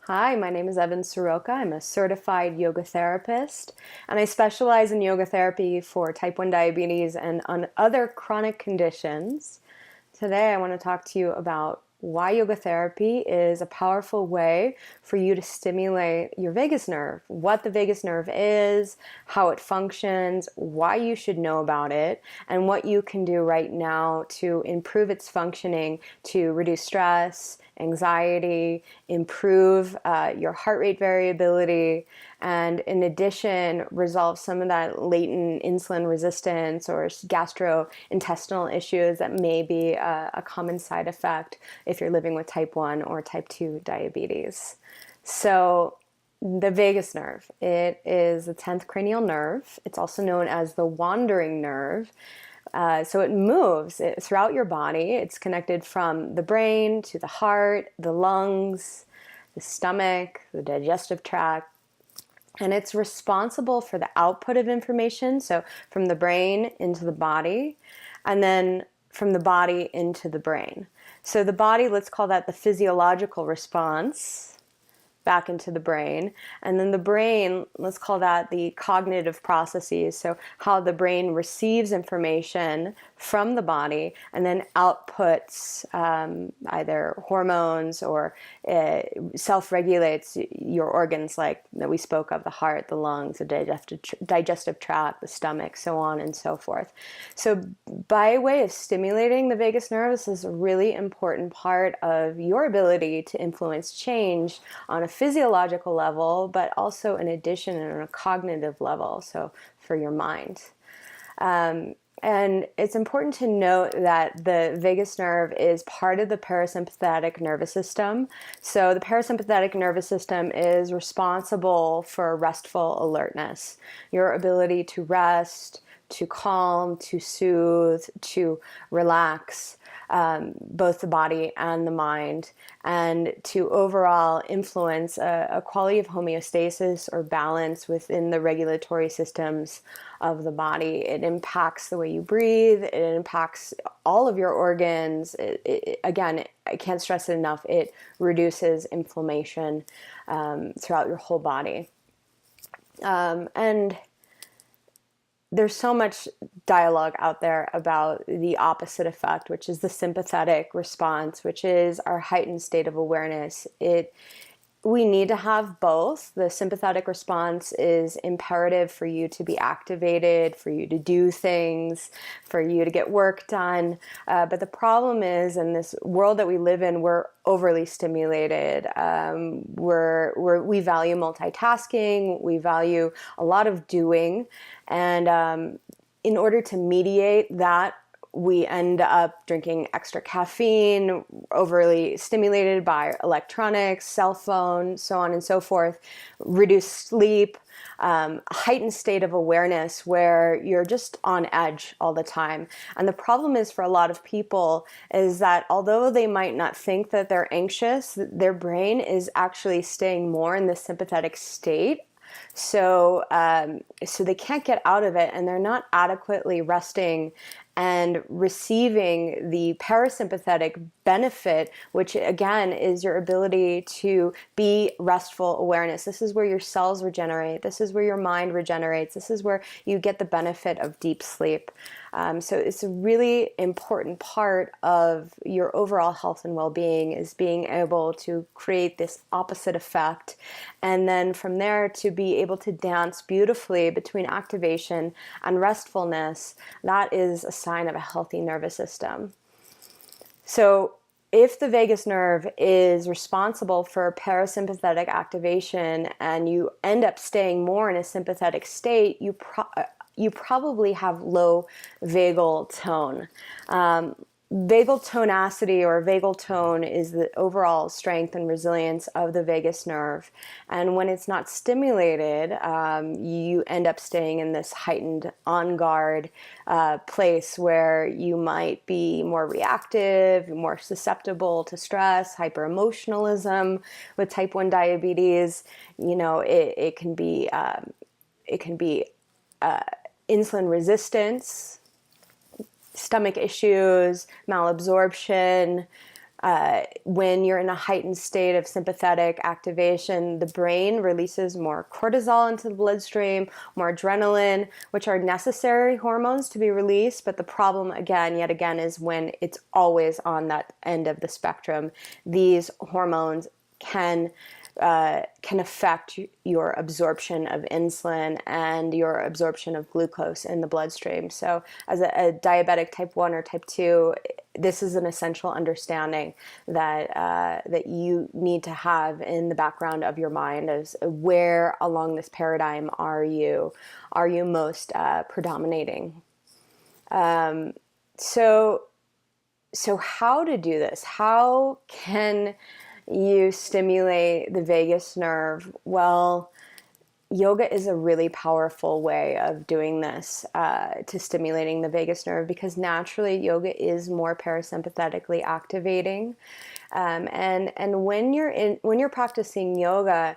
Hi, my name is Evan Soroka. I'm a certified yoga therapist, and I specialize in yoga therapy for type 1 diabetes and on other chronic conditions. Today, I want to talk to you about why yoga therapy is a powerful way for you to stimulate your vagus nerve, what the vagus nerve is, how it functions, why you should know about it, and what you can do right now to improve its functioning to reduce stress, anxiety, improve your heart rate variability, and in addition, resolve some of that latent insulin resistance or gastrointestinal issues that may be a common side effect if you're living with type 1 or type 2 diabetes. So, the vagus nerve, it is the 10th cranial nerve. It's also known as the wandering nerve. So it moves throughout your body. It's connected from the brain to the heart, the lungs, the stomach, the digestive tract, and it's responsible for the output of information, so from the brain into the body, and then from the body into the brain. So the body, let's call that the physiological response back into the brain. And then the brain, let's call that the cognitive processes. So how the brain receives information from the body and then outputs either hormones or self-regulates your organs like that we spoke of, the heart, the lungs, the digestive tract, the stomach, so on and so forth. So by way of stimulating the vagus nerve, this is a really important part of your ability to influence change on a physiological level, but also in addition on a cognitive level, so for your mind. And it's important to note that the vagus nerve is part of the parasympathetic nervous system. So the parasympathetic nervous system is responsible for restful alertness, your ability to rest, to calm, to soothe, to relax, both the body and the mind, and to overall influence a quality of homeostasis or balance within the regulatory systems of the body. It impacts the way you breathe. It impacts all of your organs. Again, I can't stress it enough. It reduces inflammation throughout your whole body. And there's so much dialogue out there about the opposite effect, which is the sympathetic response, which is our heightened state of awareness. We need to have both. The sympathetic response is imperative for you to be activated, for you to do things, for you to get work done. But the problem is, in this world that we live in, we're overly stimulated. We value multitasking. We value a lot of doing. And in order to mediate that, we end up drinking extra caffeine, overly stimulated by electronics, cell phone, so on and so forth, reduced sleep, a heightened state of awareness where you're just on edge all the time. And the problem is for a lot of people is that although they might not think that they're anxious, their brain is actually staying more in the sympathetic state. So they can't get out of it, and they're not adequately resting and receiving the parasympathetic benefit, which again is your ability to be restful awareness. This is where your cells regenerate. This is where your mind regenerates. This is where you get the benefit of deep sleep. So it's a really important part of your overall health and well-being is being able to create this opposite effect. And then from there to be able to dance beautifully between activation and restfulness, that is a sign of a healthy nervous system. So if the vagus nerve is responsible for parasympathetic activation and you end up staying more in a sympathetic state, you probably have low vagal tone. Vagal tonacity or vagal tone is the overall strength and resilience of the vagus nerve. And when it's not stimulated, you end up staying in this heightened on guard place where you might be more reactive, more susceptible to stress, hyper-emotionalism. With type 1 diabetes, it can be insulin resistance, stomach issues, malabsorption, When you're in a heightened state of sympathetic activation, the brain releases more cortisol into the bloodstream, more adrenaline, which are necessary hormones to be released. But the problem, again, yet again, is when it's always on that end of the spectrum. These hormones can affect your absorption of insulin and your absorption of glucose in the bloodstream. So as a diabetic type 1 or type 2, this is an essential understanding that you need to have in the background of your mind, as where along this paradigm are you most predominating. So how to do this? How can you stimulate the vagus nerve? Well, yoga is a really powerful way of doing this, to stimulating the vagus nerve, because naturally yoga is more parasympathetically activating. And when you're practicing yoga,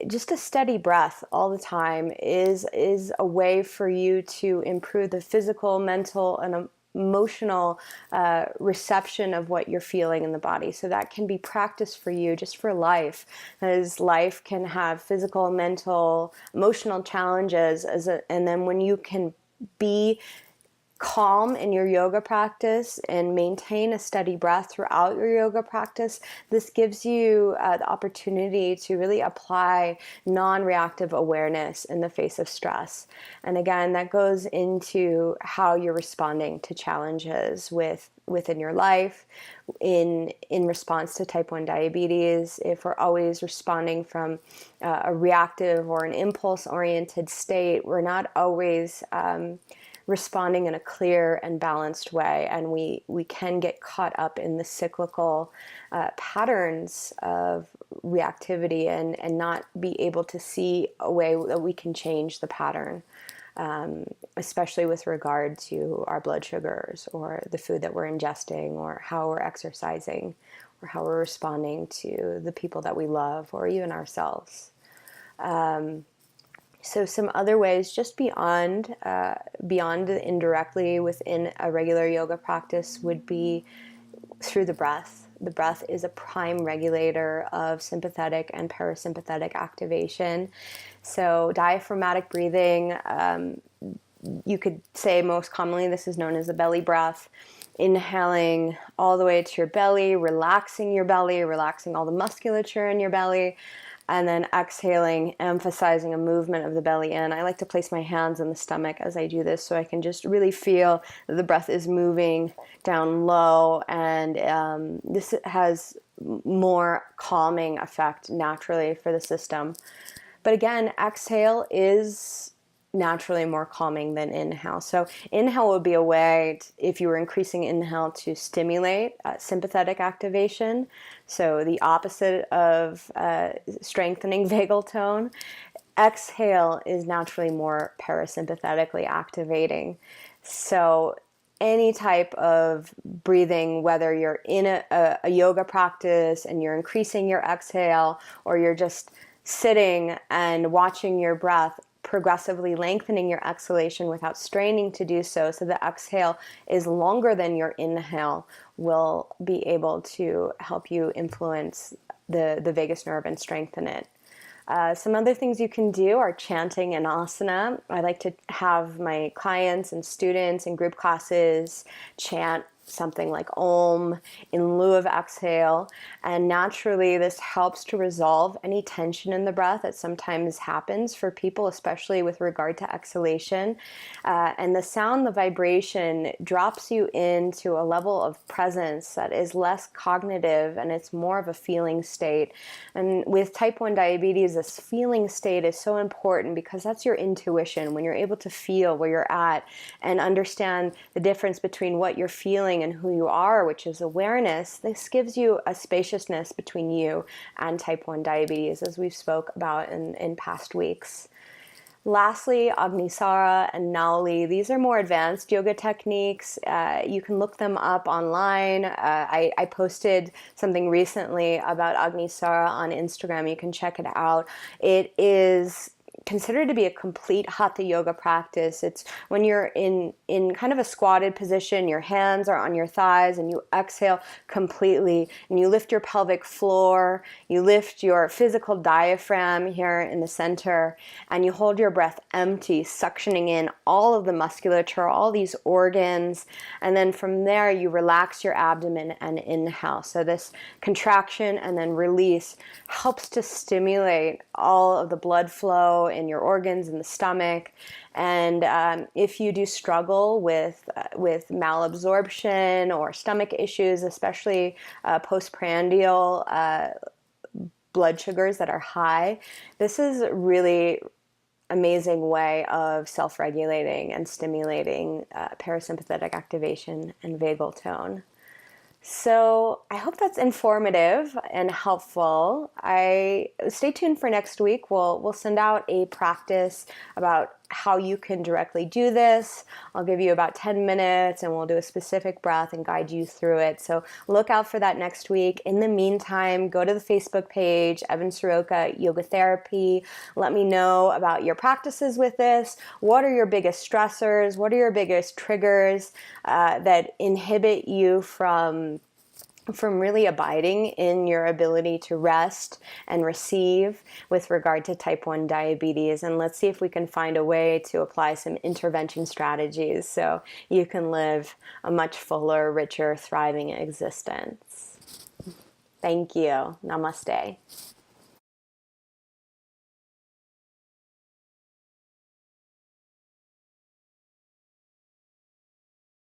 just a steady breath all the time is a way for you to improve the physical, mental, and emotional reception of what you're feeling in the body. So that can be practice for you just for life, as life can have physical, mental, emotional challenges, and then when you can be calm in your yoga practice and maintain a steady breath throughout your yoga practice, this gives you the opportunity to really apply non-reactive awareness in the face of stress. And again, that goes into how you're responding to challenges within your life, in response to type 1 diabetes. If we're always responding from a reactive or an impulse-oriented state, we're not always responding in a clear and balanced way, and we can get caught up in the cyclical patterns of reactivity and not be able to see a way that we can change the pattern, especially with regard to our blood sugars or the food that we're ingesting or how we're exercising or how we're responding to the people that we love or even ourselves. So some other ways, just beyond indirectly within a regular yoga practice, would be through the breath. The breath is a prime regulator of sympathetic and parasympathetic activation. So diaphragmatic breathing, you could say most commonly this is known as the belly breath. Inhaling all the way to your belly, relaxing all the musculature in your belly, and then exhaling, emphasizing a movement of the belly in. I like to place my hands on the stomach as I do this so I can just really feel that the breath is moving down low, and this has more calming effect naturally for the system. But again, exhale is naturally more calming than inhale. So inhale would be a way, if you were increasing inhale, to stimulate sympathetic activation. So the opposite of strengthening vagal tone. Exhale is naturally more parasympathetically activating. So any type of breathing, whether you're in a yoga practice and you're increasing your exhale, or you're just sitting and watching your breath, progressively lengthening your exhalation without straining to do so the exhale is longer than your inhale, will be able to help you influence the vagus nerve and strengthen it. Some other things you can do are chanting and asana. I like to have my clients and students in group classes chant something like Om in lieu of exhale, and naturally this helps to resolve any tension in the breath that sometimes happens for people, especially with regard to exhalation. And the sound, the vibration drops you into a level of presence that is less cognitive, and it's more of a feeling state. And with type 1 diabetes, this feeling state is so important because that's your intuition. When you're able to feel where you're at and understand the difference between what you're feeling and who you are, which is awareness, this gives you a spaciousness between you and type 1 diabetes, as we've spoke about in past weeks. Lastly, Agnisara and Nauli. These are more advanced yoga techniques. You can look them up online. I posted something recently about Agnisara on Instagram. You can check it out. It is considered to be a complete hatha yoga practice. It's when you're in kind of a squatted position, your hands are on your thighs, and you exhale completely, and you lift your pelvic floor, you lift your physical diaphragm here in the center, and you hold your breath empty, suctioning in all of the musculature, all these organs, and then from there you relax your abdomen and inhale. So this contraction and then release helps to stimulate all of the blood flow in your organs in the stomach. And if you do struggle with malabsorption or stomach issues, especially postprandial blood sugars that are high, this is really amazing way of self-regulating and stimulating parasympathetic activation and vagal tone. So I hope that's informative and helpful. Stay tuned for next week. We'll send out a practice about how you can directly do this. I'll give you about 10 minutes and we'll do a specific breath and guide you through it. So look out for that next week. In the meantime, go to the Facebook page, Evan Soroka Yoga Therapy. Let me know about your practices with this. What are your biggest stressors? What are your biggest triggers that inhibit you from really abiding in your ability to rest and receive with regard to type 1 diabetes. And let's see if we can find a way to apply some intervention strategies so you can live a much fuller, richer, thriving existence. Thank you. Namaste.